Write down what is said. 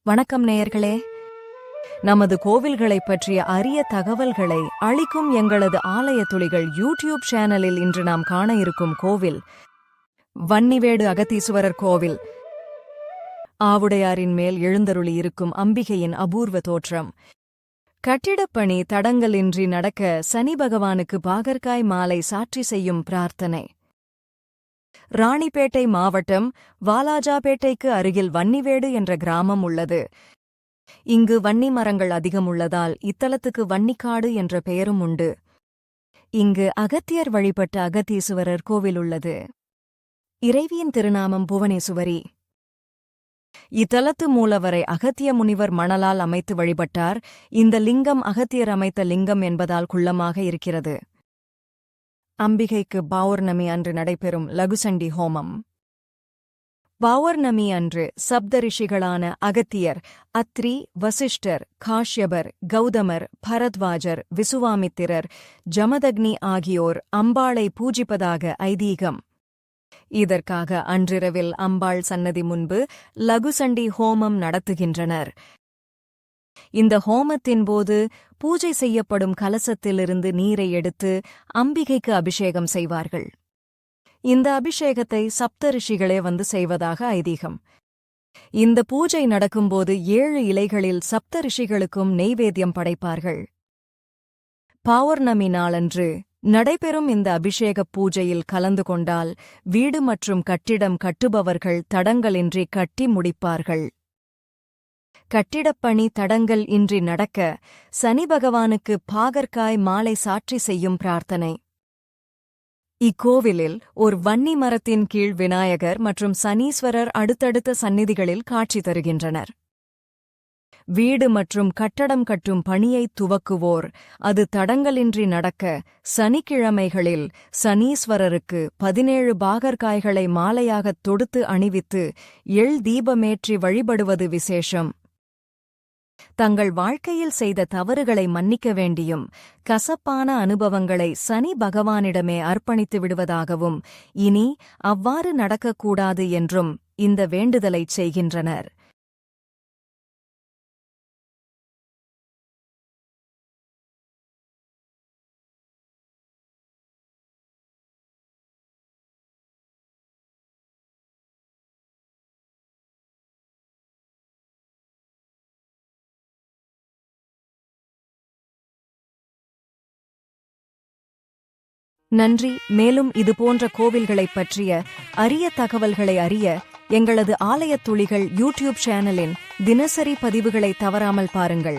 வணக்கம் நேயர்களே. நமது கோவில்களைப் பற்றிய அரிய தகவல்களை அளிக்கும் எங்களது ஆலய துளிகள் யூடியூப் சேனலில் இன்று நாம் காண இருக்கும் கோவில் வன்னிவேடு அகத்தீசுவரர் கோவில். ஆவுடையாரின் மேல் எழுந்தருளி இருக்கும் அம்பிகையின் அபூர்வ தோற்றம். கட்டிடப்பணி தடங்கலின்றி நடக்க சனி பகவானுக்கு பாகற்காய் மாலை சாற்றி செய்யும் பிரார்த்தனை. ராணிப்பேட்டை மாவட்டம் வாலாஜாபேட்டைக்கு அருகில் வன்னிவேடு என்ற கிராமம் உள்ளது. இங்கு வன்னி மரங்கள் அதிகம் உள்ளதால் இத்தலத்துக்கு வன்னிக்காடு என்ற பெயரும் உண்டு. இங்கு அகத்தியர் வழிபட்ட அகத்தீசுவரர் கோவில் உள்ளது. இறைவியின் திருநாமம் புவனேசுவரி. இத்தலத்து மூலவரை அகத்திய முனிவர் மணலால் அமைத்து வழிபட்டார். இந்த லிங்கம் அகத்தியர் அமைத்த லிங்கம் என்பதால் குள்ளமாக இருக்கிறது. அம்பிகைக்கு பௌர்ணமி அன்று நடைபெறும் லகுசண்டி ஹோமம். பௌர்ணமி அன்று சப்த ரிஷிகளான அகத்தியர், அத்ரி, வசிஷ்டர், காஷ்யபர், கௌதமர், பரத்வாஜர், விசுவாமித்திரர், ஜமதக்னி ஆகியோர் அம்பாளை பூஜிப்பதாக ஐதீகம். இதற்காக அன்றிரவில் அம்பாள் சன்னதி முன்பு லகுசண்டி ஹோமம் நடத்துகின்றனர். இந்த ஹோமத்தின் போது பூஜை செய்யப்படும் கலசத்திலிருந்து நீரை எடுத்து அம்பிகைக்கு அபிஷேகம் செய்வார்கள். இந்த அபிஷேகத்தை சப்த ரிஷிகளே வந்து செய்வதாக ஐதீகம். இந்த பூஜை நடக்கும்போது 7 இலைகளில் சப்த ரிஷிகளுக்கும் நெய்வேத்தியம் படைப்பார்கள். பௌர்ணமி நாளன்று நடைபெறும் இந்த அபிஷேகப் பூஜையில் கலந்து கொண்டால் வீடு மற்றும் கட்டிடம் கட்டுபவர்கள் தடங்கலின்றி கட்டி முடிப்பார்கள். கட்டிடப்பணி தடங்கல் இன்றி நடக்க சனி பகவானுக்கு பாகற்காய் மாலை சாற்றி செய்யும் பிரார்த்தனை. இக்கோவிலில் ஒரு வன்னி மரத்தின் கீழ் விநாயகர் மற்றும் சனீஸ்வரர் அடுத்தடுத்த சந்நிதிகளில் காட்சி தருகின்றனர். வீடு மற்றும் கட்டடம் கட்டும் பணியை துவக்குவோர் அது தடங்கலின்றி நடக்க சனிக்கிழமைகளில் சனீஸ்வரருக்கு 17 பாகற்காய்களை மாலையாகத் தொடுத்து அணிவித்து எள் தீபமேற்றி வழிபடுவது விசேஷம். தங்கள் வாழ்க்கையில் செய்த தவறுகளை மன்னிக்க வேண்டியும் கசப்பான அனுபவங்களை சனி பகவானிடமே அர்ப்பணித்து விடுவதாகவும் இனி அவ்வாறு நடக்கக்கூடாது என்றும் இந்த வேண்டுதலைச் செய்கின்றனர். நன்றி. மேலும் இதுபோன்ற கோவில்களைப் பற்றிய அரிய தகவல்களை அறிய எங்களது ஆலயத் துளிகள் யூடியூப் சேனலின் தினசரி பதிவுகளை தவறாமல் பாருங்கள்.